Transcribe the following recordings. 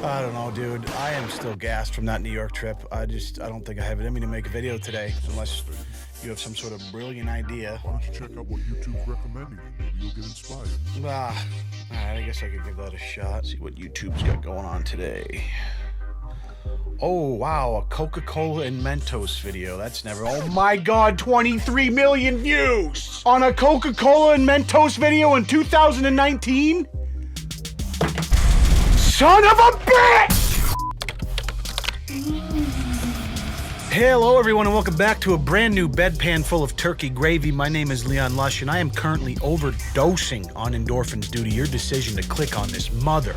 I don't know, dude. I am still gassed from that New York trip. I don't think I have it in me to make a video today, unless you have some sort of brilliant idea. Why don't you check out what YouTube's recommending? Maybe you'll get inspired. All right, I guess I could give that a shot. See what YouTube's got going on today. Oh, wow, a Coca-Cola and Mentos video. That's never... Oh, my God, 23 million views on a Coca-Cola and Mentos video in 2019? Son of a bitch! Hello, everyone, and welcome back to a brand new bedpan full of turkey gravy. My name is Leon Lush, and I am currently overdosing on endorphins due to your decision to click on this video.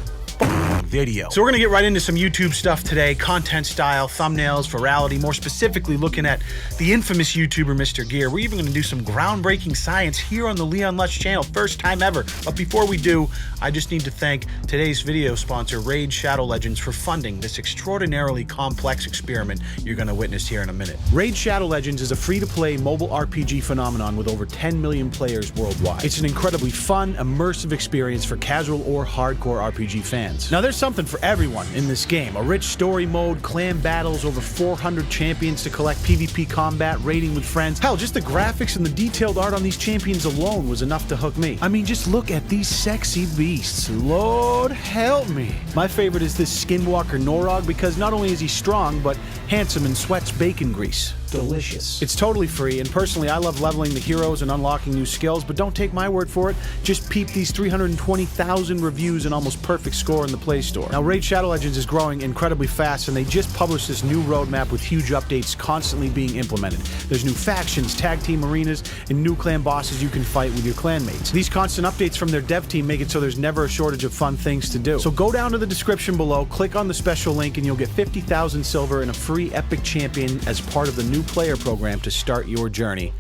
So we're gonna get right into some YouTube stuff today, content style, thumbnails, virality, more specifically looking at the infamous YouTuber Mr. Gear. We're even gonna do some groundbreaking science here on the Leon Lush channel, first time ever. But before we do, I just need to thank today's video sponsor, Raid Shadow Legends, for funding this extraordinarily complex experiment you're gonna witness here in a minute. Raid Shadow Legends is a free-to-play mobile RPG phenomenon with over 10 million players worldwide. It's an incredibly fun, immersive experience for casual or hardcore RPG fans. Now, there's something for everyone in this game. A rich story mode, clan battles, over 400 champions to collect, PvP combat, raiding with friends. Hell, just the graphics and the detailed art on these champions alone was enough to hook me. I mean, just look at these sexy beasts. Lord help me. My favorite is this Skinwalker Norog because not only is he strong, but handsome and sweats bacon grease. Delicious. It's totally free, and personally, I love leveling the heroes and unlocking new skills, but don't take my word for it. Just peep these 320,000 reviews and almost perfect score in the Play Store. Now, Raid Shadow Legends is growing incredibly fast, and they just published this new roadmap with huge updates constantly being implemented. There's new factions, tag team arenas, and new clan bosses you can fight with your clanmates. These constant updates from their dev team make it so there's never a shortage of fun things to do. So go down to the description below, click on the special link, and you'll get 50,000 silver and a free epic champion as part of the new player program to start your journey.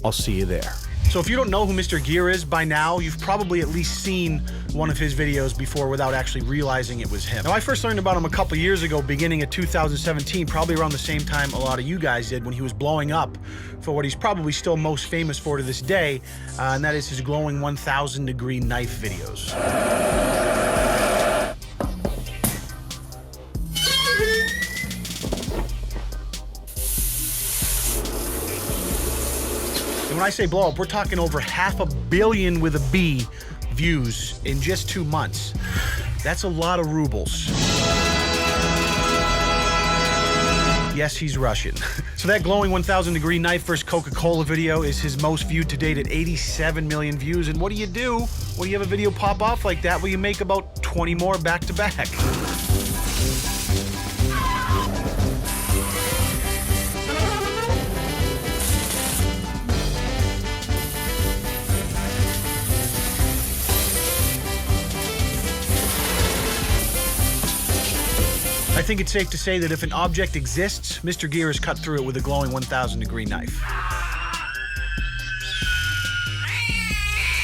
I'll see you there. So if you don't know who Mr. Gear is by now, you've probably at least seen one of his videos before without actually realizing it was him. Now, I first learned about him a couple years ago, beginning of 2017, probably around the same time a lot of you guys did, when he was blowing up for what he's probably still most famous for to this day, and that is his glowing 1,000-degree knife videos. And when I say blow up, we're talking over 500 million with a B views in just 2 months. That's a lot of rubles. Yes, he's Russian. So that glowing 1,000-degree knife versus Coca-Cola video is his most viewed to date at 87 million views. And what do you do when you have a video pop off like that? Well, you make about 20 more back to back. I think it's safe to say that if an object exists, Mr. Gear has cut through it with a glowing 1,000-degree knife.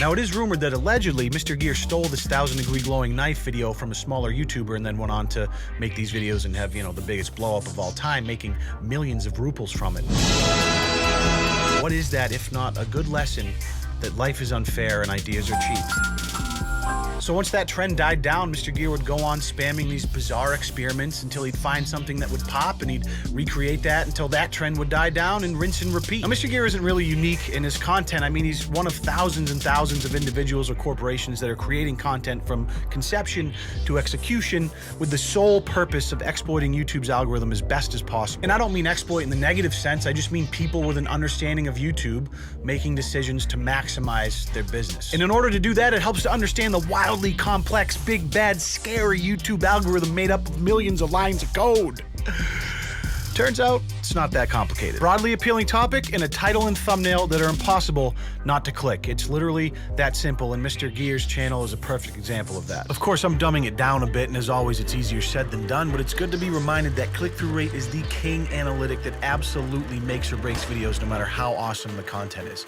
Now, it is rumored that allegedly Mr. Gear stole this 1,000-degree glowing knife video from a smaller YouTuber and then went on to make these videos and have, the biggest blow-up of all time, making millions of rubles from it. What is that if not a good lesson that life is unfair and ideas are cheap? So once that trend died down, Mr. Gear would go on spamming these bizarre experiments until he'd find something that would pop, and he'd recreate that until that trend would die down and rinse and repeat. Now, Mr. Gear isn't really unique in his content. I mean, he's one of thousands and thousands of individuals or corporations that are creating content from conception to execution with the sole purpose of exploiting YouTube's algorithm as best as possible. And I don't mean exploit in the negative sense. I just mean people with an understanding of YouTube making decisions to maximize their business. And in order to do that, it helps to understand the wildly complex, big, bad, scary YouTube algorithm made up of millions of lines of code. Turns out, it's not that complicated. Broadly appealing topic and a title and thumbnail that are impossible not to click. It's literally that simple, and Mr. Gear's channel is a perfect example of that. Of course, I'm dumbing it down a bit, and as always, it's easier said than done, but it's good to be reminded that click-through rate is the king analytic that absolutely makes or breaks videos no matter how awesome the content is.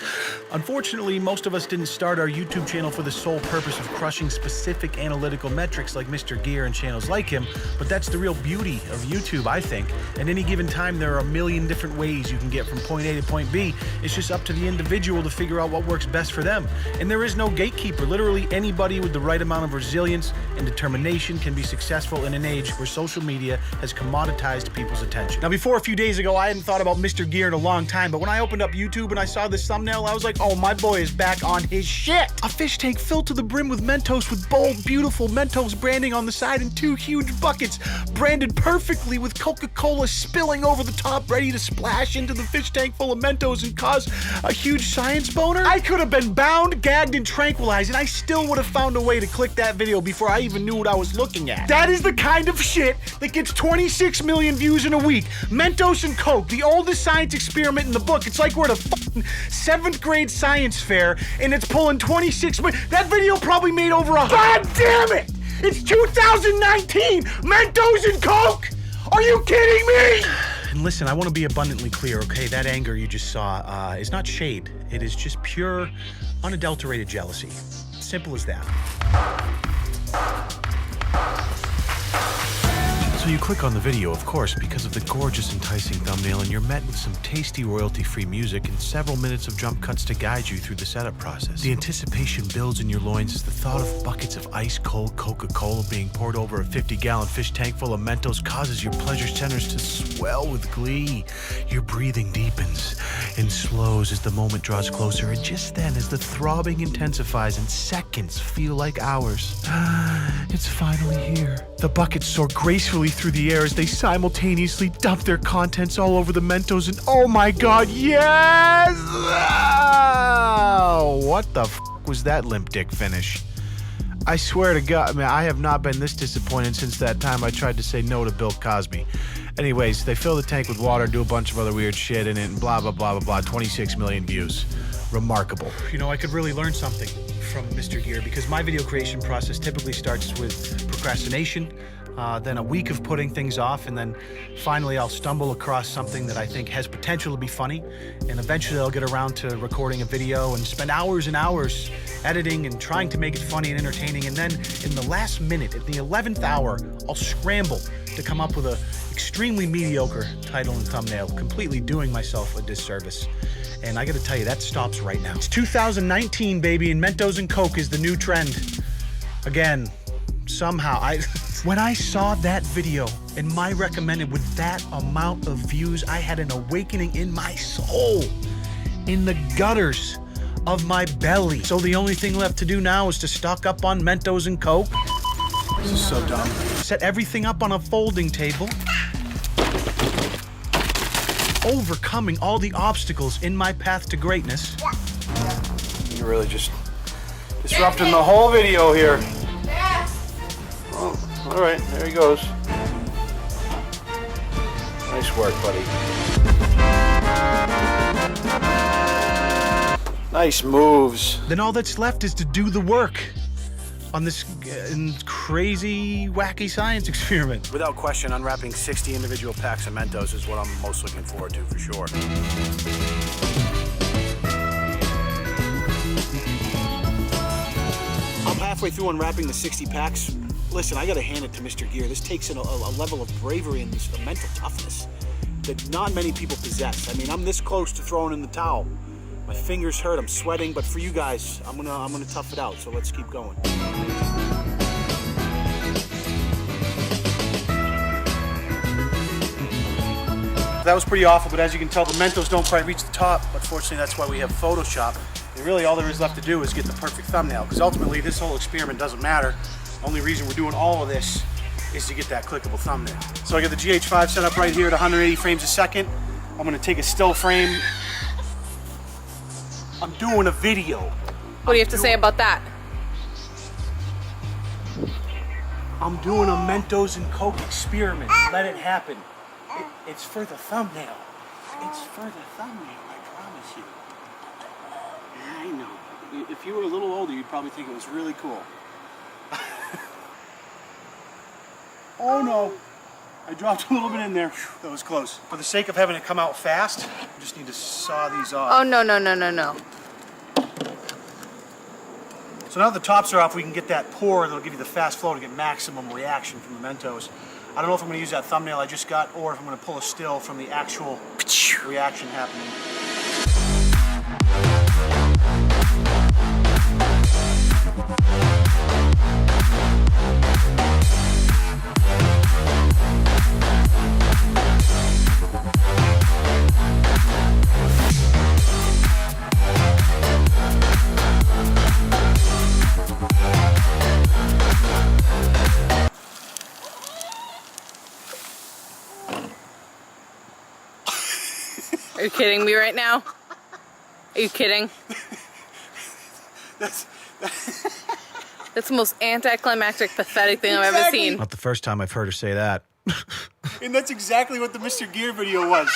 Unfortunately, most of us didn't start our YouTube channel for the sole purpose of crushing specific analytical metrics like Mr. Gear and channels like him, but that's the real beauty of YouTube, I think. At any given time, there are million different ways you can get from point A to point B. It's just up to the individual to figure out what works best for them. And there is no gatekeeper. Literally anybody with the right amount of resilience and determination can be successful in an age where social media has commoditized people's attention. Now, before a few days ago, I hadn't thought about Mr. Gear in a long time, but when I opened up YouTube and I saw this thumbnail, I was like, oh, my boy is back on his shit. A fish tank filled to the brim with Mentos with bold, beautiful Mentos branding on the side and 2 huge buckets branded perfectly with Coca-Cola spilling over the top, ready to splash into the fish tank full of Mentos and cause a huge science boner. I could have been bound, gagged, and tranquilized, and I still would have found a way to click that video before I even knew what I was looking at. That is the kind of shit that gets 26 million views in a week. Mentos and Coke, the oldest science experiment in the book. It's like we're at a fucking 7th grade science fair, and it's pulling 26 million. That video probably made over a... God damn it! It's 2019! Mentos and Coke! Are you kidding me? And listen, I want to be abundantly clear, okay? That anger you just saw is not shade. It is just pure, unadulterated jealousy. Simple as that. So you click on the video, of course, because of the gorgeous, enticing thumbnail, and you're met with some tasty royalty-free music and several minutes of jump cuts to guide you through the setup process. The anticipation builds in your loins as the thought of buckets of ice-cold Coca-Cola being poured over a 50-gallon fish tank full of Mentos causes your pleasure centers to swell with glee. Your breathing deepens and slows as the moment draws closer, and just then, as the throbbing intensifies and seconds feel like hours, it's finally here. The buckets soar gracefully through the air as they simultaneously dump their contents all over the Mentos, and oh my god, yes! Oh, what the f*** was that limp dick finish? I swear to God, man, I have not been this disappointed since that time I tried to say no to Bill Cosby. Anyways, they fill the tank with water, do a bunch of other weird shit in it, and blah, blah, blah, blah, blah. 26 million views. Remarkable. You know, I could really learn something from Mr. Gear, because my video creation process typically starts with procrastination, then a week of putting things off, and then finally I'll stumble across something that I think has potential to be funny, and eventually I'll get around to recording a video and spend hours and hours editing and trying to make it funny and entertaining, and then in the last minute, at the 11th hour, I'll scramble to come up with a extremely mediocre title and thumbnail, completely doing myself a disservice. And I gotta tell you, that stops right now. It's 2019, baby, and Mentos and Coke is the new trend. Again, somehow, when I saw that video and my recommended with that amount of views, I had an awakening in my soul, in the gutters of my belly. So the only thing left to do now is to stock up on Mentos and Coke. This is so dumb. Set everything up on a folding table, overcoming all the obstacles in my path to greatness. You're really just disrupting the whole video here. Oh, all right, there he goes. Nice work, buddy. Nice moves. Then all that's left is to do the work on this crazy, wacky science experiment. Without question, unwrapping 60 individual packs of Mentos is what I'm most looking forward to, for sure. I'm halfway through unwrapping the 60 packs. Listen, I gotta hand it to Mr. Gear. This takes in a level of bravery and a mental toughness that not many people possess. I mean, I'm this close to throwing in the towel. My fingers hurt, I'm sweating, but for you guys, I'm gonna tough it out, so let's keep going. That was pretty awful, but as you can tell, the Mentos don't quite reach the top. Unfortunately, that's why we have Photoshop. And really, all there is left to do is get the perfect thumbnail, because ultimately, this whole experiment doesn't matter. The only reason we're doing all of this is to get that clickable thumbnail. So I got the GH5 set up right here at 180 frames a second. I'm gonna take a still frame. I'm doing a video. What do you have to say about that? I'm doing a Mentos and Coke experiment. Let it happen. It's for the thumbnail. It's for the thumbnail, I promise you. I know. If you were a little older, you'd probably think it was really cool. Oh no. I dropped a little bit in there. That was close. For the sake of having it come out fast, I just need to saw these off. Oh, no, no, no, no, no. So now that the tops are off, we can get that pour that'll give you the fast flow to get maximum reaction from the Mentos. I don't know if I'm going to use that thumbnail I just got or if I'm going to pull a still from the actual reaction happening. Are you kidding me right now? Are you kidding? That's That's the most anticlimactic, pathetic thing I've ever seen. not the first time I've heard her say that. And that's exactly what the Mr. Gear video was.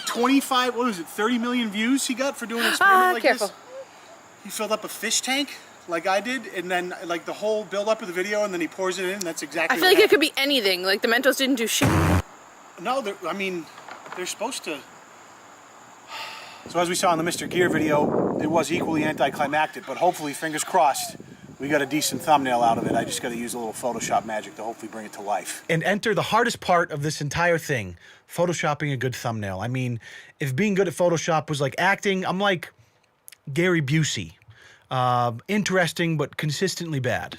25, what was it, 30 million views he got for doing an experiment like Careful. this? He filled up a fish tank like I did, and then like the whole build up of the video, and then he pours it in. That's exactly I feel what like it could be anything. Like the Mentos didn't do shit. No, I mean, they're supposed to. So as we saw in the Mr. Gear video, it was equally anticlimactic, but hopefully, fingers crossed, we got a decent thumbnail out of it. I just got to use a little Photoshop magic to hopefully bring it to life. And enter the hardest part of this entire thing, Photoshopping a good thumbnail. I mean, if being good at Photoshop was like acting, I'm like Gary Busey. Interesting, but consistently bad.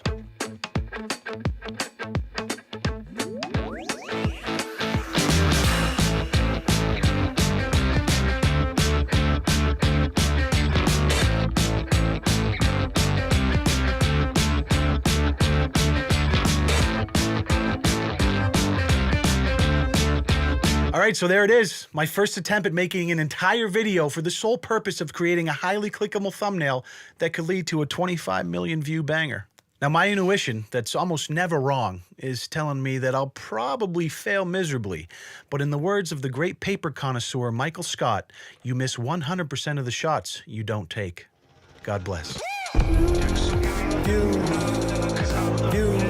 All right, so there it is. My first attempt at making an entire video for the sole purpose of creating a highly clickable thumbnail that could lead to a 25 million view banger. Now, my intuition, that's almost never wrong, is telling me that I'll probably fail miserably. But in the words of the great paper connoisseur Michael Scott, you miss 100% of the shots you don't take. God bless. You